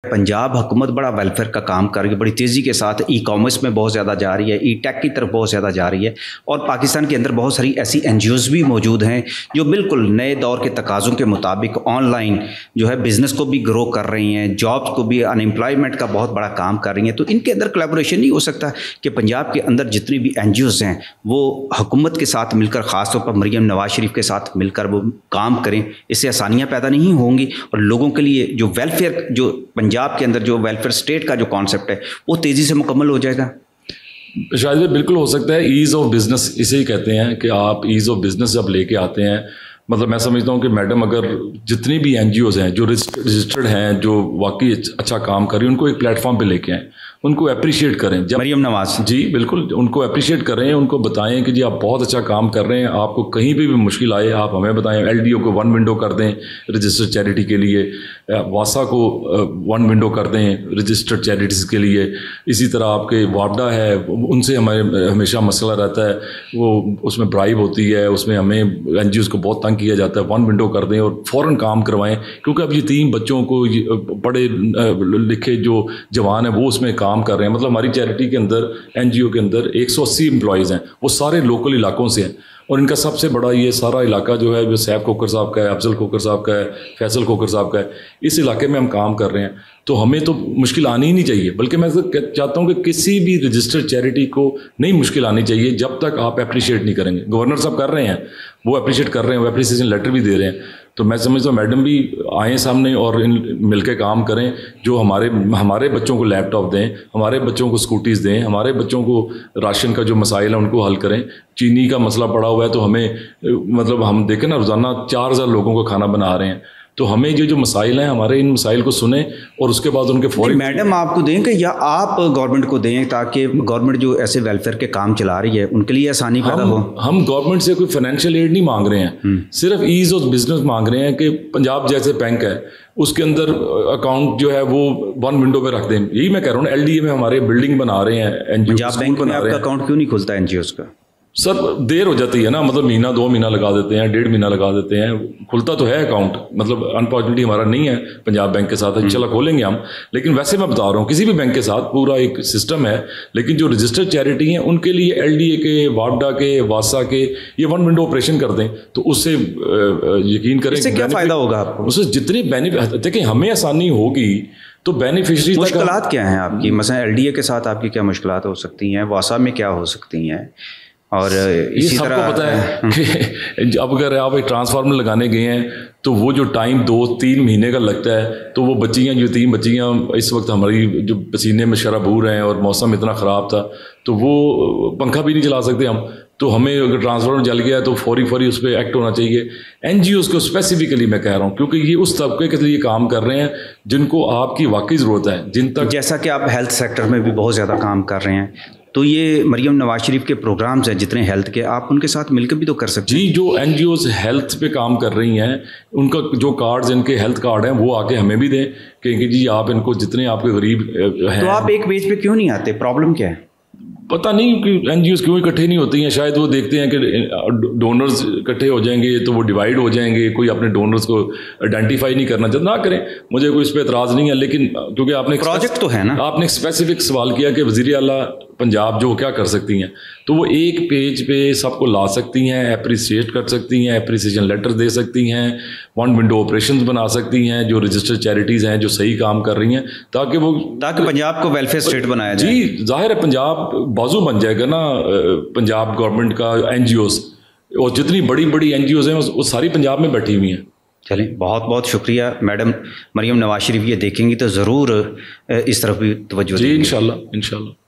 पंजाब हुकूमत बड़ा वेलफेयर का काम कर रही है, बड़ी तेज़ी के साथ ई कॉमर्स में बहुत ज़्यादा जा रही है, ई टेक की तरफ बहुत ज़्यादा जा रही है। और पाकिस्तान के अंदर बहुत सारी ऐसी एनजीओज़ भी मौजूद हैं जो बिल्कुल नए दौर के तकाज़ों के मुताबिक ऑनलाइन जो है बिज़नेस को भी ग्रो कर रही हैं, जॉब्स को भी, अनएम्प्लॉयमेंट का बहुत बड़ा काम कर रही हैं। तो इनके अंदर कोलैबोरेशन नहीं हो सकता कि पंजाब के अंदर जितनी भी एनजीओज़ हैं वो हुकूमत के साथ मिलकर, ख़ासतौर पर मरीम नवाज शरीफ के साथ मिलकर वो काम करें। इससे आसानियाँ पैदा नहीं होंगी और लोगों के लिए जो वेलफेयर, जो पंजाब के अंदर जो वेलफेयर स्टेट का जो कॉन्सेप्ट है वो तेज़ी से मुकम्मल हो जाएगा। शायद बिल्कुल हो सकता है। ईज़ ऑफ बिज़नेस इसे ही कहते हैं कि आप ईज़ ऑफ बिज़नेस जब लेके आते हैं, मतलब मैं समझता हूँ कि मैडम अगर जितनी भी एनजीओज़ हैं जो रजिस्टर्ड हैं, जो वाकई अच्छा काम कर रही हैं, उनको एक प्लेटफॉर्म पे लेके आएँ, उनको अप्रिशिएट करें। जब मरीम नवाज जी बिल्कुल, उनको अप्रिशिएट करें, उनको बताएं कि जी आप बहुत अच्छा काम कर रहे हैं, आपको कहीं भी मुश्किल आए आप हमें बताएं। एलडीओ को 1 विंडो कर दें रजिस्टर्ड चैरिटी के लिए, वासा को 1 विंडो कर दें रजिस्टर्ड चैरिटीज़ के लिए। इसी तरह आपके वापडा है, उनसे हमारे हमेशा मसला रहता है, वो उसमें ब्राइब होती है, उसमें हमें एनजीओज़ को बहुत तंग किया जाता है। 1 विंडो कर दें और फ़ौरन काम करवाएं, क्योंकि अब यतीम बच्चों को, पढ़े लिखे जो जवान हैं वो उसमें काम कर रहे हैं। मतलब हमारी चैरिटी के अंदर, एनजीओ के अंदर 180 एम्प्लॉयज़ हैं, वो सारे लोकल इलाकों से हैं। और इनका सबसे बड़ा ये सारा इलाका जो है, जो सैफ खोकर साहब का है, अफजल खोकर साहब का है, फैसल खोकर साहब का है, इस इलाके में हम काम कर रहे हैं। तो हमें तो मुश्किल आनी ही नहीं चाहिए, बल्कि मैं तो चाहता हूँ कि किसी भी रजिस्टर्ड चैरिटी को नहीं मुश्किल आनी चाहिए जब तक आप अप्रिशिएट नहीं करेंगे। गवर्नर साहब कर रहे हैं, वो अप्रिशिएट कर रहे हैं, वो अप्रिसिएशन लेटर भी दे रहे हैं। तो मैं समझता हूँ मैडम भी आएँ सामने और मिलकर काम करें, जो हमारे बच्चों को लैपटॉप दें, हमारे बच्चों को स्कूटीज़ दें, हमारे बच्चों को राशन का जो मसाइल है उनको हल करें। चीनी का मसला पड़ा हुआ है तो हमें, मतलब हम देखें ना, रोज़ाना 4000 लोगों का खाना बना रहे हैं, तो हमें जो मसाइल हैं हमारे, इन मसाइल को सुने और उसके बाद उनके फौरी मैडम आपको दें कि या आप गवर्नमेंट को दें, ताकि गवर्नमेंट जो ऐसे वेलफेयर के काम चला रही है उनके लिए आसानी पैदा हो। हम गवर्नमेंट से कोई फाइनेंशियल एड नहीं मांग रहे हैं, सिर्फ ईज ऑफ बिजनेस मांग रहे हैं कि पंजाब जैसे बैंक है उसके अंदर अकाउंट जो है वो 1 विंडो पे रख दें। यही मैं कह रहा हूँ, एलडीए में हमारे बिल्डिंग बना रहे हैं, एनजीओ पंजाब बैंक में आपका अकाउंट क्यों नहीं खुलता एनजीओ का? सर देर हो जाती है ना, मतलब महीना 2 महीना लगा देते हैं, 1.5 महीना लगा देते हैं। खुलता तो है अकाउंट, मतलब अनफॉर्चुनेटली हमारा नहीं है पंजाब बैंक के साथ, इंशाल्लाह खोलेंगे हम। लेकिन वैसे मैं बता रहा हूँ किसी भी बैंक के साथ पूरा एक सिस्टम है। लेकिन जो रजिस्टर्ड चैरिटी हैं उनके लिए एलडीए के, वापडा के, वासा के ये 1 विंडो ऑपरेशन कर दें, तो उससे यकीन करें इससे क्या फ़ायदा होगा आपको? उससे जितनी बेनिफिट, देखिए हमें आसानी होगी तो बेनिफिशरीज। मुश्किलात क्या हैं आपकी? मसलन एलडीए के साथ आपकी क्या मुश्किलात हो सकती हैं, वासा में क्या हो सकती हैं? और इसी तरह पता है कि अब अगर आप एक ट्रांसफार्मर लगाने गए हैं तो वो जो टाइम 2-3 महीने का लगता है, तो वो बच्चियाँ, जो 3 बच्चियाँ इस वक्त हमारी जो पसीने में शराबूर हैं और मौसम इतना ख़राब था, तो वो पंखा भी नहीं चला सकते हम। तो हमें अगर ट्रांसफार्मर जल गया तो फौरी उस पर एक्ट होना चाहिए। एनजीओज़ को स्पेसिफिकली मैं कह रहा हूँ, क्योंकि ये उस तबके के लिए काम कर रहे हैं जिनको आपकी वाकई ज़रूरत है, जिन तक, जैसा कि आप हेल्थ सेक्टर में भी बहुत ज़्यादा काम कर रहे हैं, तो ये मरीम नवाज शरीफ के प्रोग्राम्स हैं जितने हेल्थ के, आप उनके साथ मिलकर भी तो कर सकते हैं। जी, जो एनजीओज़ हेल्थ पे काम कर रही हैं उनका जो कार्ड्स, इनके हेल्थ कार्ड हैं, वो आके हमें भी दें कि जी आप इनको, जितने आपके गरीब हैं। तो आप एक पेज पे क्यों नहीं आते, प्रॉब्लम क्या है? पता नहीं कि एनजीओज़ क्यों इकट्ठे नहीं होती हैं। शायद वो देखते हैं कि डोनर्स इकट्ठे हो जाएंगे तो वो डिवाइड हो जाएंगे, कोई अपने डोनर्स को आइडेंटिफाई नहीं करना चाहता, ना करें, मुझे कोई इस पर एतराज़ नहीं है। लेकिन क्योंकि आपने प्रोजेक्ट तो है ना, आपने स्पेसिफिक सवाल किया कि वज़ीर आला पंजाब जो क्या कर सकती हैं, तो वो एक पेज पे सबको ला सकती हैं, अप्रिसिएट कर सकती हैं, अप्रिसिएशन लेटर दे सकती हैं, 1 विंडो ऑपरेशंस बना सकती हैं जो रजिस्टर्ड चैरिटीज़ हैं जो सही काम कर रही हैं, ताकि पंजाब को वेलफेयर स्टेट बनाया जाए। जी जाहिर है पंजाब बाजू बन जाएगा ना पंजाब गवर्नमेंट का, एनजीओज़, और जितनी बड़ी बड़ी एनजीओज़ हैं वो सारी पंजाब में बैठी हुई हैं। चलें, बहुत बहुत शुक्रिया मैडम। मरीम नवाज शरीफ ये देखेंगी तो ज़रूर इस तरफ भी तवज्जो देंगी। जी इंशाल्लाह।